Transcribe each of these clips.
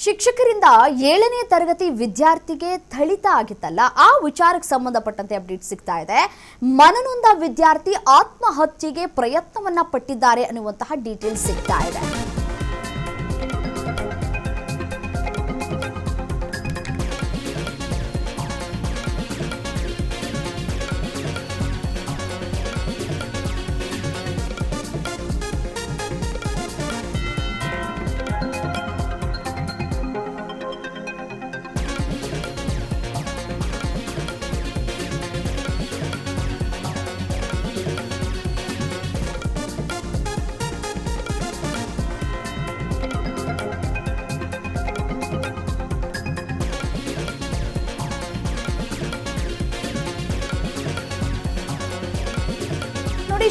ಶಿಕ್ಷಕರಿಂದ 7ನೇ ತರಗತಿ ವಿದ್ಯಾರ್ಥಿಗೆ ಥಳಿತ ಆಗಿತ್ತಲ್ಲ, ಆ ವಿಚಾರಕ್ಕೆ ಸಂಬಂಧಪಟ್ಟಂತೆ ಅಪ್ಡೇಟ್ ಸಿಗ್ತಾ ಇದೆ. ಮನನೊಂದ ವಿದ್ಯಾರ್ಥಿ ಆತ್ಮಹತ್ಯೆಗೆ ಪ್ರಯತ್ನವನ್ನ ಪಟ್ಟಿದ್ದಾರೆ ಅನ್ನುವಂತಹ ಡೀಟೇಲ್ಸ್ ಸಿಗ್ತಾ ಇದೆ.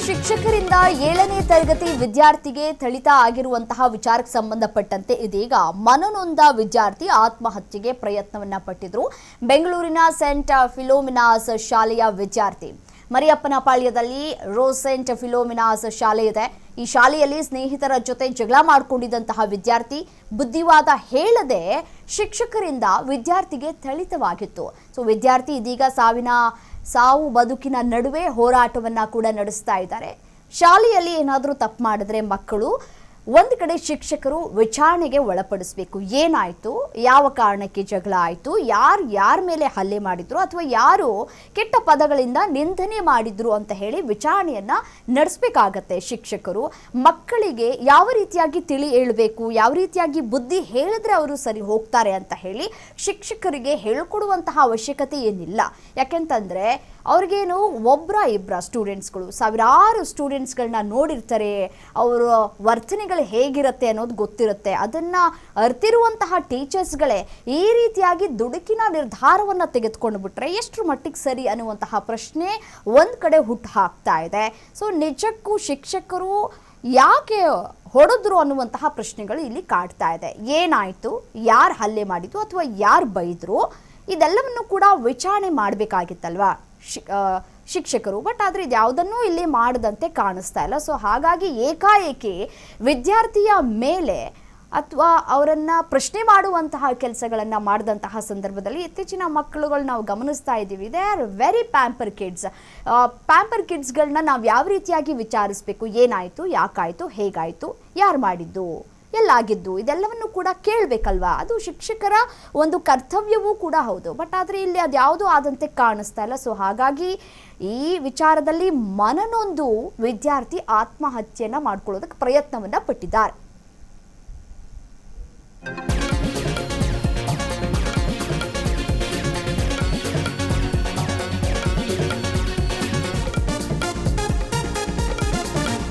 ಶಿಕ್ಷಕರಿಂದ 7ನೇ ತರಗತಿ ವಿದ್ಯಾರ್ಥಿಗೆ ಥಳಿತ ಆಗಿರುವಂತಹ ವಿಚಾರಕ್ಕೆ ಸಂಬಂಧಪಟ್ಟಂತೆ ಇದೀಗ ಮನನೊಂದ ವಿದ್ಯಾರ್ಥಿ ಆತ್ಮಹತ್ಯೆಗೆ ಪ್ರಯತ್ನವನ್ನ ಪಟ್ಟಿದ್ರು. ಬೆಂಗಳೂರಿನ ಸೆಂಟ್ ಫಿಲೋಮಿನಾಸ್ ಶಾಲೆಯ ವಿದ್ಯಾರ್ಥಿ. ಮರಿಯಪ್ಪನಪಾಳ್ಯದಲ್ಲಿ ರೋಸೆಂಟ್ ಫಿಲೋಮಿನಾಸ್ ಶಾಲೆ ಇದೆ. ಈ ಶಾಲೆಯಲ್ಲಿ ಸ್ನೇಹಿತರ ಜೊತೆ ಜಗಳ ಮಾಡಿಕೊಂಡಿದ್ದಂತಹ ವಿದ್ಯಾರ್ಥಿ ಬುದ್ಧಿವಾದ ಹೇಳದೆ ಶಿಕ್ಷಕರಿಂದ ವಿದ್ಯಾರ್ಥಿಗೆ ಥಳಿತವಾಗಿತ್ತು. ಸೊ ವಿದ್ಯಾರ್ಥಿ ಇದೀಗ ಸಾವು ಬದುಕಿನ ನಡುವೆ ಹೋರಾಟವನ್ನ ಕೂಡ ನಡೆಸ್ತಾ ಇದ್ದಾರೆ. ಶಾಲೆಯಲ್ಲಿ ಏನಾದರೂ ತಪ್ಪು ಮಾಡಿದ್ರೆ ಮಕ್ಕಳು ಒಂದು ಕಡೆ ಶಿಕ್ಷಕರು ವಿಚಾರಣೆಗೆ ಒಳಪಡಿಸಬೇಕು. ಏನಾಯ್ತು, ಯಾವ ಕಾರಣಕ್ಕೆ ಜಗಳ ಆಯಿತು, ಯಾರ ಮೇಲೆ ಹಲ್ಲೆ ಮಾಡಿದ್ರು ಅಥವಾ ಯಾರು ಕೆಟ್ಟ ಪದಗಳಿಂದ ನಿಂದನೆ ಮಾಡಿದ್ರು ಅಂತ ಹೇಳಿ ವಿಚಾರಣೆಯನ್ನ ನಡೆಸಬೇಕಾಗತ್ತೆ. ಶಿಕ್ಷಕರು ಮಕ್ಕಳಿಗೆ ಯಾವ ರೀತಿಯಾಗಿ ತಿಳಿ ಹೇಳಬೇಕು, ಯಾವ ರೀತಿಯಾಗಿ ಬುದ್ಧಿ ಹೇಳಿದ್ರೆ ಅವರು ಸರಿ ಹೋಗ್ತಾರೆ ಅಂತ ಹೇಳಿ ಶಿಕ್ಷಕರಿಗೆ ಹೇಳಿಕೊಡುವಂತಹ ಅವಶ್ಯಕತೆ ಏನಿಲ್ಲ. ಯಾಕೆಂತಂದ್ರೆ ಅವ್ರಿಗೇನು ಇಬ್ಬರ ಸ್ಟೂಡೆಂಟ್ಸ್ಗಳು, ಸಾವಿರಾರು ಸ್ಟೂಡೆಂಟ್ಸ್ಗಳನ್ನ ನೋಡಿರ್ತಾರೆ. ಅವರ ವರ್ತನೆಗಳು ಹೇಗಿರುತ್ತೆ ಅನ್ನೋದು ಗೊತ್ತಿರುತ್ತೆ. ಅದನ್ನ ಅರ್ತಿರುವಂತಹ ಟೀಚರ್ಸ್ಗಳೇ ಈ ರೀತಿಯಾಗಿ ದುಡುಕಿನ ನಿರ್ಧಾರವನ್ನ ತೆಗೆದುಕೊಂಡು ಬಿಟ್ರೆ ಎಷ್ಟು ಮಟ್ಟಿಗೆ ಸರಿ ಅನ್ನುವಂತಹ ಪ್ರಶ್ನೆ ಒಂದ್ ಕಡೆ ಹುಟ್ಟು ಹಾಕ್ತಾ ಇದೆ. ಸೊ ನಿಜಕ್ಕೂ ಶಿಕ್ಷಕರು ಯಾಕೆ ಹೊಡೆದ್ರು ಅನ್ನುವಂತಹ ಪ್ರಶ್ನೆಗಳು ಇಲ್ಲಿ ಕಾಡ್ತಾ ಇದೆ. ಏನಾಯ್ತು, ಯಾರು ಹಲ್ಲೆ ಮಾಡಿದ್ರು ಅಥವಾ ಯಾರು ಬೈದ್ರು, ಇದೆಲ್ಲವನ್ನು ಕೂಡ ವಿಚಾರಣೆ ಮಾಡಬೇಕಾಗಿತ್ತಲ್ವಾ ಶಿಕ್ಷಕರು. ಬಟ್ ಆದರೆ ಇದು ಯಾವುದನ್ನೂ ಇಲ್ಲಿ ಮಾಡದಂತೆ ಕಾಣಿಸ್ತಾ ಇಲ್ಲ. ಸೊ ಹಾಗಾಗಿ ಏಕಾಏಕಿ ವಿದ್ಯಾರ್ಥಿಯ ಮೇಲೆ ಅಥವಾ ಅವರನ್ನು ಪ್ರಶ್ನೆ ಮಾಡುವಂತಹ ಕೆಲಸಗಳನ್ನು ಮಾಡಿದಂತಹ ಸಂದರ್ಭದಲ್ಲಿ ಇತ್ತೀಚಿನ ಮಕ್ಕಳುಗಳು ನಾವು ಗಮನಿಸ್ತಾ ಇದ್ದೀವಿ. They are very pamper kids. Pamper ಕಿಡ್ಸ್ಗಳನ್ನ ನಾವು ಯಾವ ರೀತಿಯಾಗಿ ವಿಚಾರಿಸಬೇಕು, ಏನಾಯಿತು, ಯಾಕಾಯಿತು, ಹೇಗಾಯಿತು, ಯಾರು ಮಾಡಿದ್ದು, ಎಲ್ಲಾಗಿದ್ದು, ಇದೆಲ್ಲವನ್ನು ಕೂಡ ಕೇಳಬೇಕಲ್ವಾ. ಅದು ಶಿಕ್ಷಕರ ಒಂದು ಕರ್ತವ್ಯವೂ ಕೂಡ ಹೌದು. ಬಟ್ ಆದರೆ ಇಲ್ಲಿ ಅದು ಯಾವುದೂ ಆದಂತೆ ಕಾಣಿಸ್ತಾ ಇಲ್ಲ. ಸೊ ಹಾಗಾಗಿ ಈ ವಿಚಾರದಲ್ಲಿ ಮನನೊಂದು ವಿದ್ಯಾರ್ಥಿ ಆತ್ಮಹತ್ಯೆಯನ್ನು ಮಾಡ್ಕೊಳ್ಳೋದಕ್ಕೆ ಪ್ರಯತ್ನವನ್ನ ಪಟ್ಟಿದ್ದಾರೆ.